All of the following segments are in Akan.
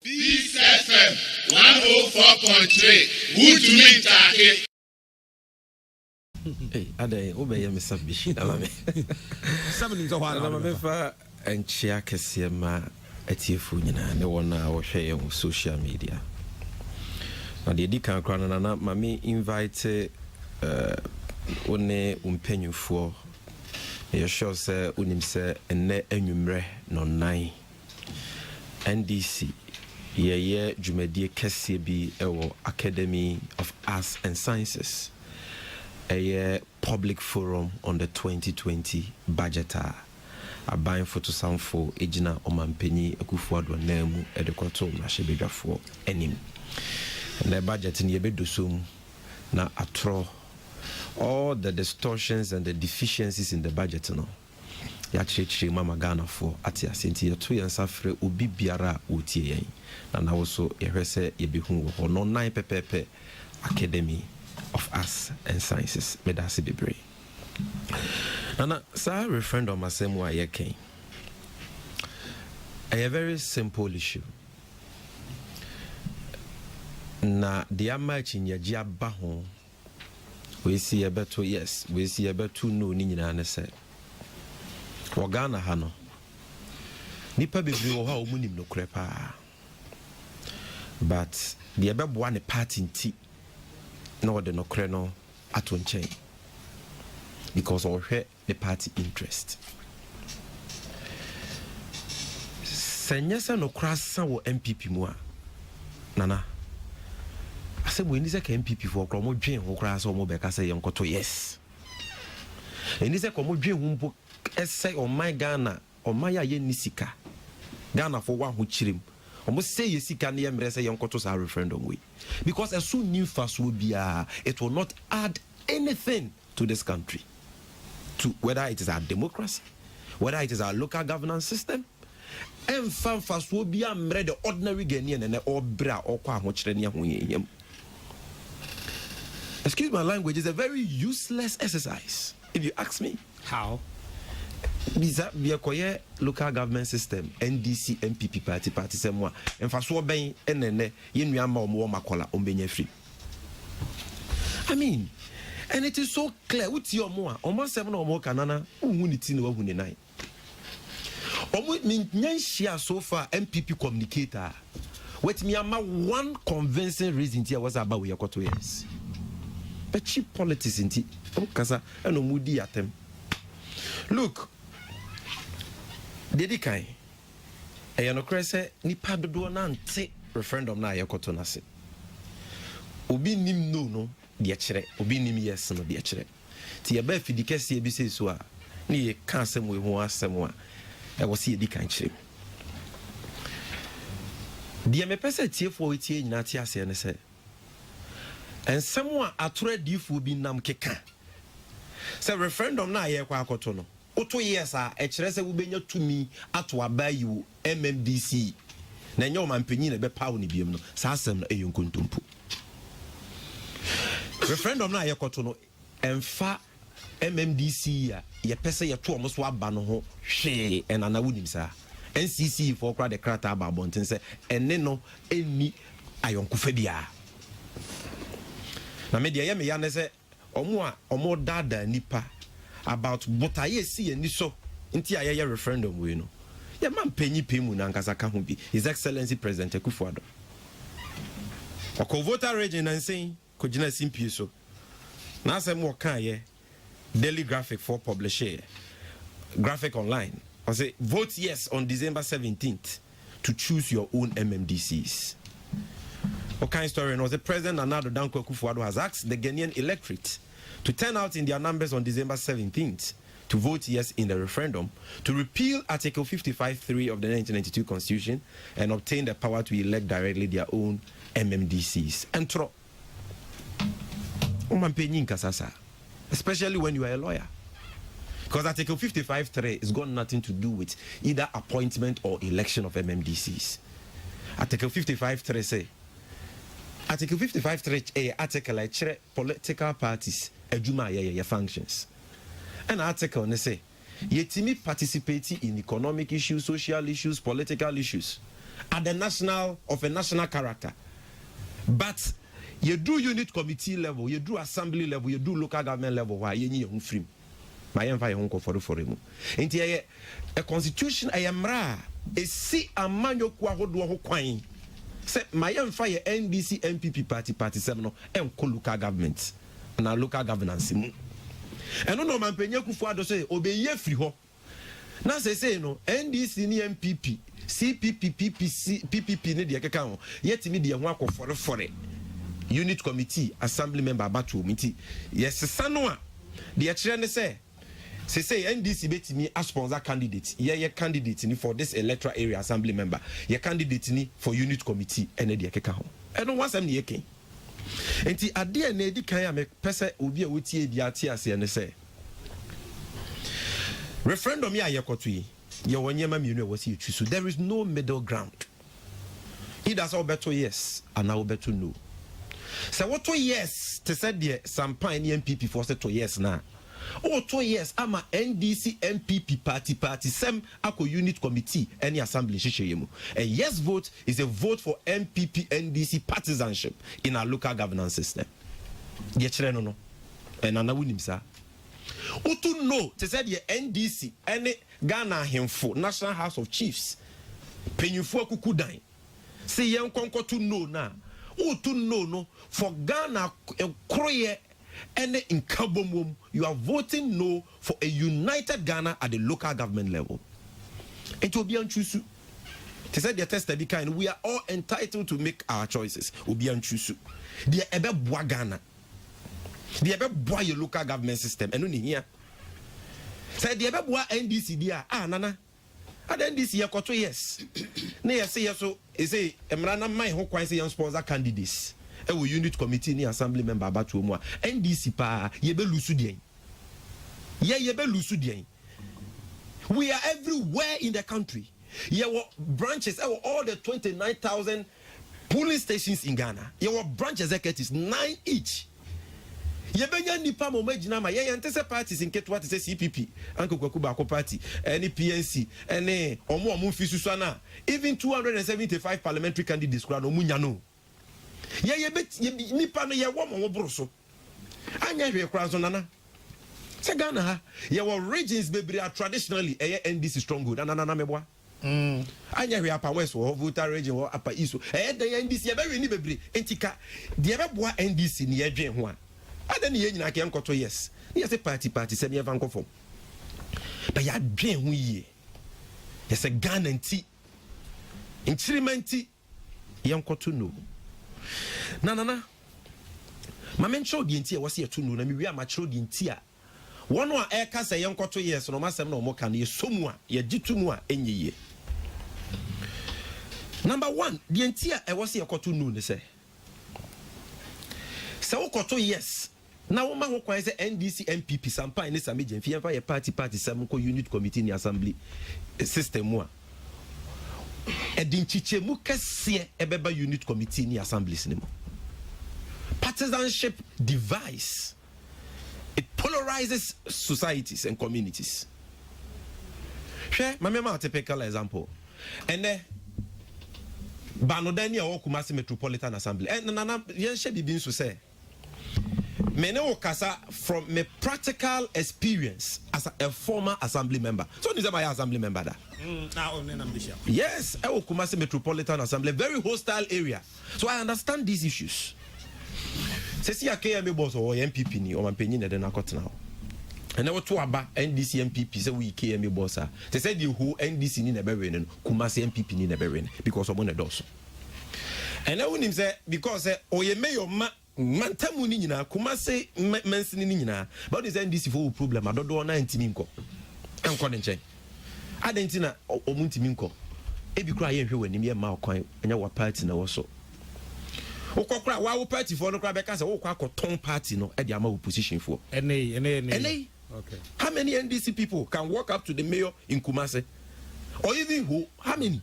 Peace FM 104.3. Wutumi Take. Hey, Ade, obey me subbishi na mame. 7 zo hwa na mame fa enchia kese ma atiefu nyina ne wona wo hwe ye social media. Na de di kan kra na mame invite one umpanyufo. Ye sure say unim say enne anwumre no 9 NDC ye dwumadie kese bi ewo Academy of Arts and Sciences. A public forum on the 2020 budget. A buying photo sound for Ejina Omampeni Akufo-Addo Nemu Edekoto Mashebedwafo enim. And the budget in Yebedosum na atro all the distortions and the deficiencies in the budget no. Ya chiri mama Ghana for ati asenti yeto yansafre obi biara otie yen. Na na woso yehwese yebehu ho no 9 pepepe Academy of Arts and Sciences. Medasi Bibre. Nana, sir, referendum asemu ayeke. A very simple issue. Na the match in Yajia Bahon. We see a better yes, we see a better no nina ne say. Wagana hano. Nipa bebre wo ha omunim no krepa. But the abeb one part in tea. No, the no creno at one chain because of the party interest. Senyasa no crassa wo MPP mua. Nana. I said when is a MPP for Cromo Jane who crass or Mobeka say Uncle yes. And is a Cromo Jane who essay on my Ghana or Maya Yenisika. Ghana for one who chill. Almost say you see can you say young Kotos are referendum way because as soon new fast will be it will not add anything to this country, to whether it is our democracy, whether it is our local governance system, and fast will be the ordinary Ghanaian and all bra or kwa much. Excuse my language, it's a very useless exercise if you ask me. How? Biza biakoye local government system NDC MPP party semwa emfaso ben enene yenuama omo makola ombenye free. I mean, and it is so clear with your more almost 7 or more kanana unity no hu ne nine. Omo nyanshia so far MPP communicator with me ama one convincing reason here was about we yakoto yes. But cheap politics inti kasa eno mudi atem. Look, Dedi kai no krese nipa dodo na nte referendum na yekoto na se obi nim no de kire obi nim yes no de kire ti ye ba fidi kese bi se so a ne ye ka asem we ho asem a e wo se yedi kan kire de me pese tiefo tie nyina tie ase ne se ensem a atoro difo bi nam keka se referendum na ye kwa akoto no Oto yes a kire se wo benya tumi ato abayu MMDC na nya o mampanyi na be pawo ne biem no sa asem na eyonkontompo referendum na yekoto no emfa MMDC ya ye pese ye to omo so aba no ho hwe enana wonim sa NCC for kra de krata aba bonten se enne no eni ayonkofa bia na media ye me ya ne se omo dada nipa about what I see and so into a referendum we know. Ya man penny pemu na nkasa ka ho bi. His Excellency President Akufo-Addo. Oko voter region and saying ko gina simpie so. Na asem wo kan ye daily graphic for publisher. Graphic online. I say vote yes on December 17th to choose your own MMDCs. What kind of story was the President Nana Addo Dankwa Akufo-Addo has asked the Ghanaian electorate to turn out in their numbers on December 17th to vote yes in the referendum to repeal Article 55(3) of the 1992 Constitution and obtain the power to elect directly their own MMDCs. Entro. Especially when you are a lawyer. Because Article 55(3) has got nothing to do with either appointment or election of MMDCs. Article 55(3) say Article 55(3) article like political parties ejuma ye functions. An article ne say yetimi participate in economic issues, social issues, political issues at the national character. But you do unit committee level, you do assembly level, you do local government level, why you need free. My empire home for him. Into a constitution, I am ra. A see a man you ho kwine. Say my empire NDC MPP party 7 and local government. Na local governance mu eno no man penye kufu ado say obeye free ho na say no NDC ni MPP CPP PPP ne de keka ho yetimi de ho akofore unit committee assembly member abatu committee yes sano a de kire ne say NDC betimi as sponsor candidate ye candidate ni for this electoral area assembly member ye candidate ni for unit committee ene de keka ho eno wasam ne yeken enti ade na edi kan ya me pese obi a wotie bia tie ase ne se referendum ya yekoto yi ye wonyema mienu e wasi etu so there is no middle ground either so beto yes and now beto no so what to yes te said the sampan ni MPP for say to yes na oh to yes ama NDC MPP party sem ako unit committee any assembly shisheyemu a yes vote is a vote for MPP NDC partisanship in our local governance system ye kire no and ana wunim sa utu no te said the NDC any Ghana hemfo National House of Chiefs penyufo akukudan say yen konkotu no na utu no for Ghana kroye and in Kabomum, you are voting no for a united Ghana at the local government level. It will be unchusu. They said the test be kind. We are all entitled to make our choices. Will be unchusu. The ebe boa Ghana. The ebe boa your local government system. And only here. Say the ebe boa NDC dia. Nana. At NDC ya koto yes. Ne ya say yes so. Say emrana mai ho kwan say young sponsor candidates. A unit committee ni assembly member abatu mu NDC pa yebe lusu den yebe lusu den we are everywhere in the country your branches all the 29,000 polling stations in Ghana your branch executives 9 each yebe nya nipa mo magina ma ye ntese parties in ketwa te CPP anko kwaku ba ko party any PNC any omo fisusu na even 275 parliamentary candidates kura no munya no ye nipa no ye wo mo boro so anya hwe kura so nana se Ghana ha ye wo regions bebre traditionally NDC stronghold nana meboa anya hwe apa west wo voter region wo apa iso the NDC ye be ni bebre entika de be boa NDC ni ye dwen ho a ada ni ye nyina ke enkoto yes ni ye se party se me evan kofom ba ya dwen ho yie ye se Ghana nti inchirimenti ye enkoto no na mama ncho di ntia wase etu no na mi wi amachro di ntia wono a eka se ye nkoto yes no masem na omoka na ye somu a ye gitu mu a enyeye number 1 di ntia e wase ekoto no ne se wokoto yes na wo ma ho kwan se NDC MPP sampan ne sameje mfi emfa ye party sam ko unit committee ni assembly system mu a edinchiche mu kese ebeba unit committee ni assemblies ni mo partisanship divides, it polarizes societies and communities. Share my typical example and Banodania or Kumasi Metropolitan Assembly and nana yenshe bibin so say mene okasa from my practical experience as a former assembly member. So nisa my assembly member da. Yes, Kumasi Metropolitan Assembly, very hostile area. So I understand these issues. Sesi akeyame boss or MPP ni o mampenyi na de na court now. And now to aba NDC MPP say we KMA boss. They said the whole NDC ni na be win Kumasi MPP ni na be win because of one doso. And now him say because oye mayor mantamu ni nyina Kumasi mensini ni nyina but this NDC for problem adodo na ntimi nko. Enko ne nchen. Adentina omuntimi nko. Ebi kura ye hwe wani me ma okwan enya wa party na wo so. Okokra wa party for no kra be ka say wo kwa koton party no e dey ama opposition for. NA. Okay. How many NDC people can walk up to the mayor in Kumasi? Or even who? How many?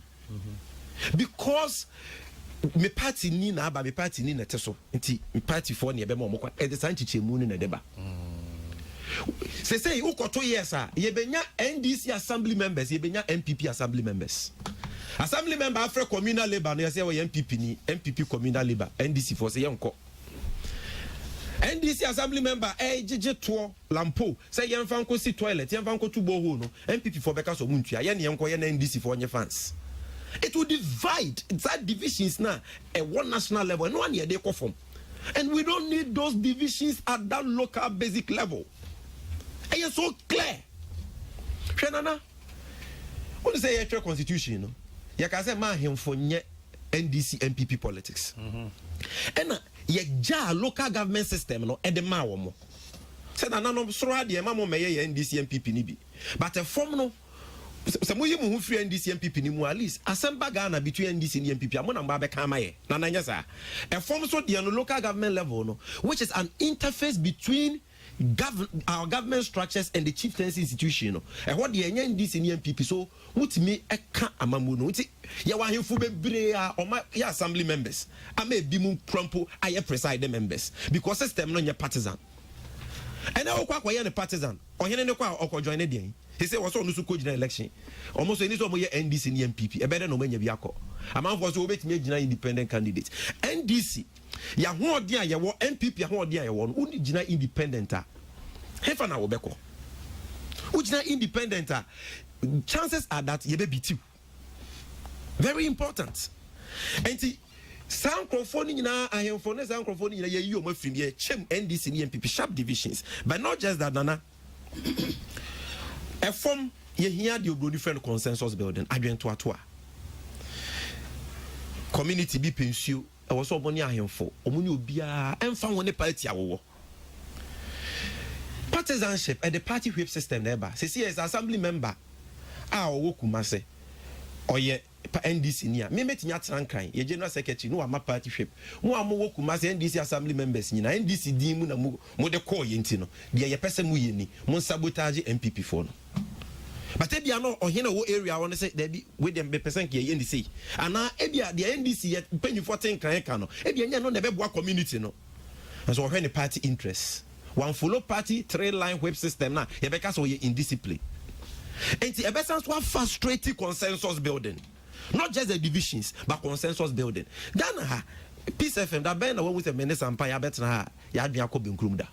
Because me party ni na aba me party ni na teso. Nti me party for na be mo kwa e dey san chichemu ni na deba. Say ukoto yes ye benya NDC assembly members, ye benya MPP assembly members. Assembly member after communal labor, no say we MPP communal labor, NDC for say yanko. NDC assembly member JJ to lampo say yemfa nko si toilet yemfa nko to boho no MPP for beka so muntua ye ne yenko ye na NDC for onye fans. It will divide. That divisions now at one national level, no one here they conform. And we don't need those divisions at that local basic level. And it's so clear. Shenana, what say your constitution? You know, you can say man him for NDC MPP politics. And ye local government system no and the mawomo. Said na no so ade mamo meye NDC MPP ni bi. But a form no so mo yemu hu free NDC MPP ni mu at least asemba Ghana between NDC and MPP amona mba be kan maye na nanya sa a form so the local government level no which is an interface between our government structures and the chieftaincy institution no e ho de NDC and MPP so mutimi eka amamu no nti ye wa hemfu bebre a o ma ya assembly members ama ebi mu crumple aye preside members because system no nye partisan and na okwa ye ne partisan ohene ne kwa okojoin ne den. He said, was on the election. Almost any of my NDC and MPP. A better no many biako. A man was over to make independent candidates. NDC, ya one dia ya one MPP, ya one dia ya one. Only Jina independent. Hefana Obeko. Ujina independent. Chances are that you be two. Very important. And see, some crofoni na ahemfone some crofoni na ye my film ye chem NDC and MPP sharp divisions. But not just that, Nana. A form ye hear the different consensus building adwen to atoa community bi pensio e wo so oboni ahemfo omuni obia emfa woni party awo partisanship and the party whip system never say as assembly member a owo Kumase oye NDC nia me metimi atrankan ye general secretary no ama party whip mo amowo Kumase NDC assembly members ni na NDC din mu na mo de call ye ntino de ye pese mu ye ni mo sabotage MPP for no. But if you are not or here no area, I want to say there be with them be percent here NDC. And now if you are the NDC yet paying 14 kano. If you are not never work community no. And so when the party interests, one follow party 3-line web system now. You because we indiscipline. And the essence was frustrating consensus building, not just the divisions, but consensus building. Ghana Peace FM that ben away with a minister and paya better ha ya be akobin krumda.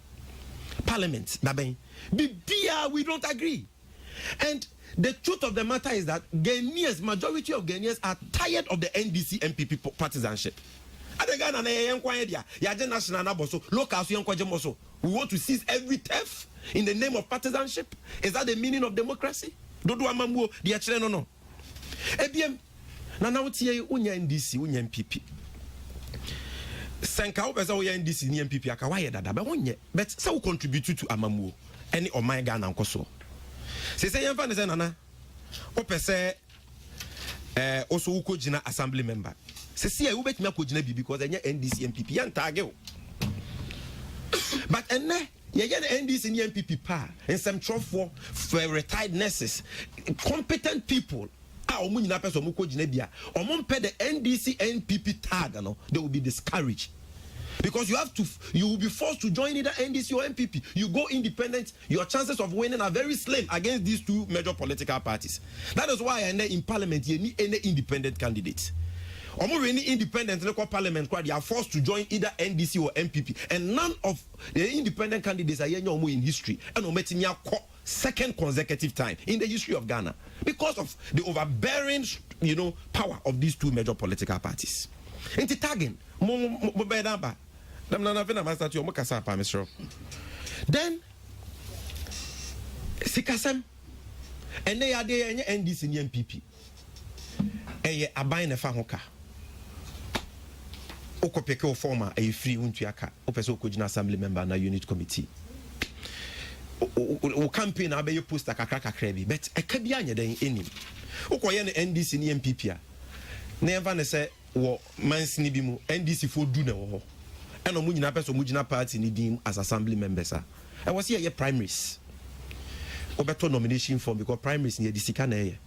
Parliament that ben bibia we don't agree. And the truth of the matter is that Ghanaians, majority of Ghanaians are tired of the NDC MPP partisanship. We want to seize every turf in the name of partisanship. Is that the meaning of democracy? Dodo amamuo di achire no no. Ebiem na na wotie unya NDC unya MPP. Senka wo pesa wo NDC ni MPP aka wa ye dada be wonye but say we contribute to amamuo any oman Ghana nkoso. Se say yemfa ne say nana o pese also uko jina assembly member. Se see e wo betimi akogina bi because enye NDC MPP yan tage o. But enne ye get NDC and MPP pa and some trouble for retired nurses, competent people. Omu nyina person mu kogina bia omo pay the NDC NPP tag no, they will be discouraged. Because you will be forced to join either NDC or MPP. You go independent, your chances of winning are very slim against these two major political parties. That is why in parliament you need any independent candidates. Almost any independent local parliament, they are forced to join either NDC or MPP, and none of the independent candidates are in history and ometimia second consecutive time in the history of Ghana because of the overbearing, power of these two major political parties. Inti tagging, then Sikasem, and they are there NDC and MPP. A buying a fahoka. Okopeke former a free untuaka, Opeso Kujina Assembly member na unit committee. O campaign abe you post a kakaka krebi, but a kabianya then in him. Okoyen NDC ni MPP. Never ne say wo mans ni bimu NDC for do na wo. And no mujina person mujina party ni dim as assembly members. I was here primaries. Obeto nomination form because primaries ni edisika na ye.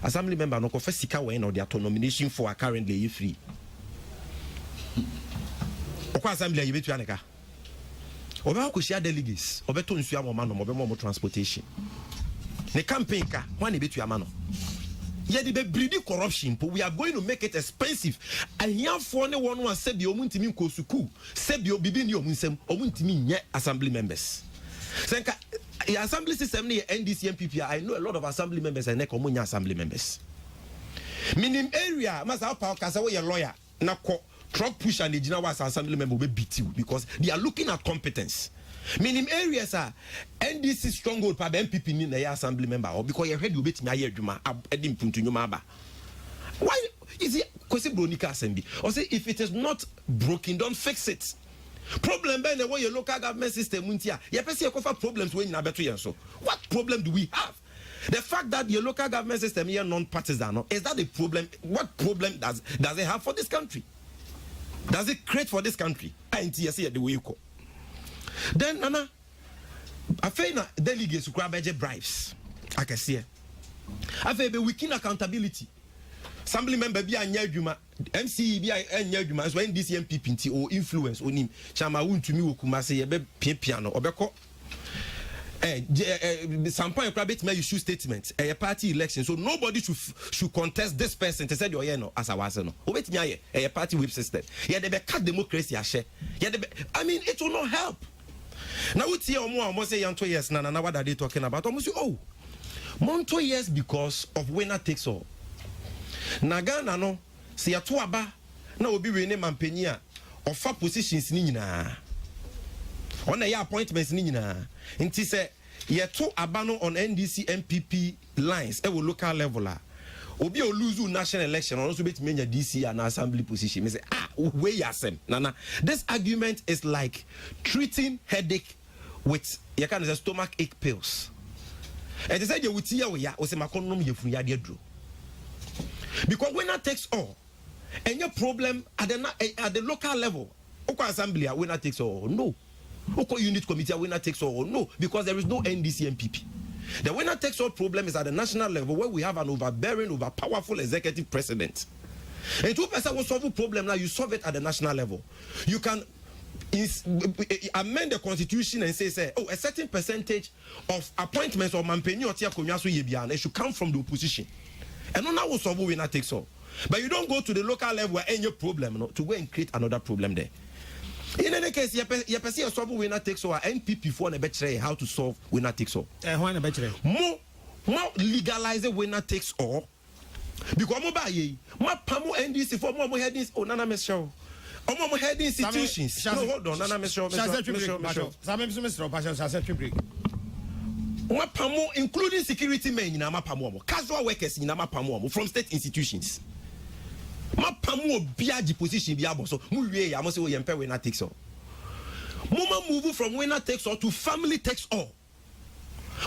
Assembly member no confess sika when or their nomination for currently free. Okwa assembly you betu aneka. Oba ko share delegates, obeto nsu amoma no, obe mo transportation. Ne campaign ka, wan e betu amano. Yeah, the breeding corruption, but we are going to make it expensive. And here for one was said the Omuntimi Kosuku, said the Obibin Yomunsem, Omuntimi assembly members. Senka, the assembly system near NDC MPP, I know a lot of assembly members and Nekomunya assembly members. Minim area, Masa Kasa, a lawyer, Nako, truck push and the general assembly member will beat you because they are looking at competence. Minim areas are NDC stronghold pa MPP ni na assembly member or because you heard you bet me aye adwuma edim puntu nyuma aba. Why is it kwesi bronika assembly? Or say if it is not broken, don't fix it. Problem be na way your local government system muntia. You pese you cover problems when na beto yen so. What problem do we have? The fact that your local government system here non-partisan, is that a problem? What problem does it have for this country? Does it create for this country? I see the way you call. Then Nana, I feel na delegates who grab bribes. I can see. I feel be weakening accountability. Assembly member be anya adwuma, MCE be anya adwuma so NDC MPP nti or influence onim. Chama wuntumi wokumase ye be piano obeko. Some point private may issue statement a party election, so nobody should contest this person. They said you no as I was no. Wait me a party whip system. Yeah, they be cut democracy a share. Yeah, I mean it will not help. Now we see almost say 2 years now. What are they talking about? Almost more 2 years because of winner takes all. Nagana no see a tuaba na obi we name mampenia of 4 positions ni nyina. On a appointments ni nyina. Nti say ye to abano on NDC MPP lines e wo local level la. Obi o lose national election also bet me DC and assembly position. Me say where yasem. Nana, this argument is like treating headache with you can say stomach ache pills. And they say you would ya we ya o say makonom ye fun ya de dro. Because winner takes all. And your problem at the local level, Oko assembly winner takes all. No. Oko unit committee winner takes all. No, because there is no NDC MPP. The winner takes all problem is at the national level where we have an overbearing, overpowerful executive president. And 2% will solve the problem now. You solve it at the national level. You can amend the constitution and say, a certain percentage of appointments or manpenny or tia kunyasu yebian, it should come from the opposition. And no now will solve winner takes all. But you don't go to the local level where any problem to go and create another problem there. In any case, you perceive a solve winner takes all. NPP for a better how to solve winner takes all. More legalize winner takes all. Because mo ba ye, mo pamo NDC for more headings on Nana Michelle. More head institutions. No, hold on, Nana Michelle. Mapamo, including security men in Amapamo, casual workers in Amapamo from state institutions. Mapamo biaji position biabo so muye ya mo se we yempe winner takes all. Mama move from winner takes all to family takes all.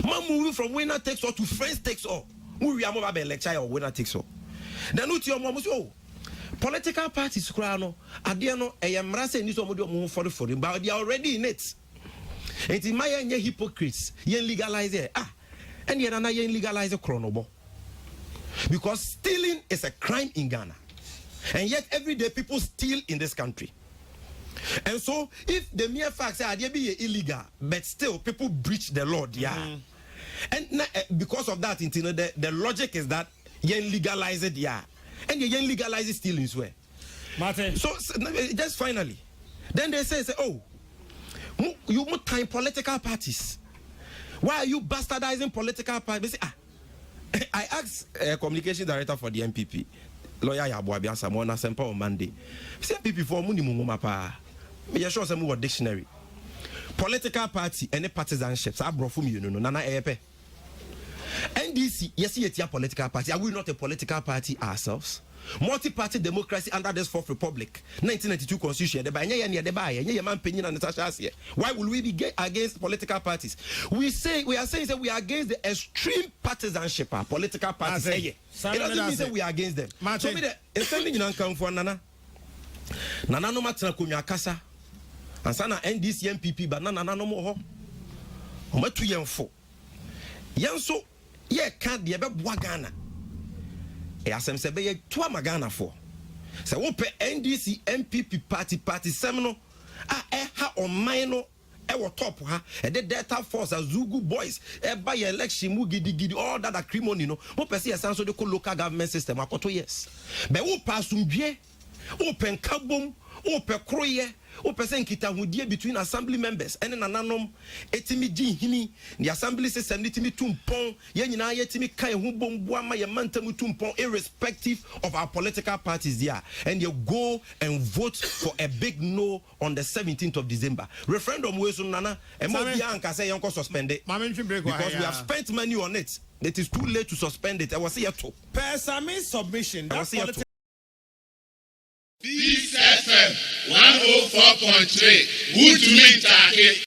Mama move from winner takes all to friends takes all. We are more lecture or winner takes all. Then no to your mom political parties crano adiano a yamrase ni so mo for but they are already in it. And in my hypocrites, yen legalize it. And yen na yen legalize chronobo. Because stealing is a crime in Ghana. And yet every day people steal in this country. And so if the mere fact say they be illegal, but still people breach the law, yeah. And because of that, the logic is that yen legalize it, yeah. And yen legalize it stealing as well. Martin. So just finally, then they say you must time political parties. Why are you bastardizing political parties? I asked communication director for the MPP, lawyer Yabuabia Samona Sempa on Monday. Say MPP for money mumapa. Me sure some more dictionary. Political party any partisanship. Sa bro from you no nana epe. NDC yes it's a political party. Are we not a political party ourselves? Multi-party democracy under this fourth republic 1992 constitution. Why will we be against political parties? We are saying that we are against the extreme partisanship of political parties. It doesn't mean that we are against them. So me the sending in account for Nana no matter kunya kasa and sana NDC MPP but Nana no more ometu yenfo yenso ye kan de be boa Ghana. Asem se be ye to Ghana for. Se wo pe NDC MPP party seminal ha on mine no ɛwɔ top ha ɛde Delta Force Azugu boys ɛba yɛ election mu gidi all that acrimony no mo pɛ sɛ yɛsan so de kɔ local government system akɔto yes bɛ wo pa asomdwie wo pɛ nkabom wo pɛ kroyɛ wo pɛ sɛ nkitahudie between assembly members ɛne nananom etimi gyi hini the assembly system ne timi tumpɔn yɛn nyinaa yɛtimi ka ɛho bombo ama yɛ mantam tumpɔn irrespective of our political parties there and you go and vote for a big no on the 17th of December referendum we so nana ɛmo bia anka sɛ yɛnkɔ suspended because we have spent money on it. It is too late to suspend it. I was here to Persami submission. Peace FM 104.3. Who to me, Taki?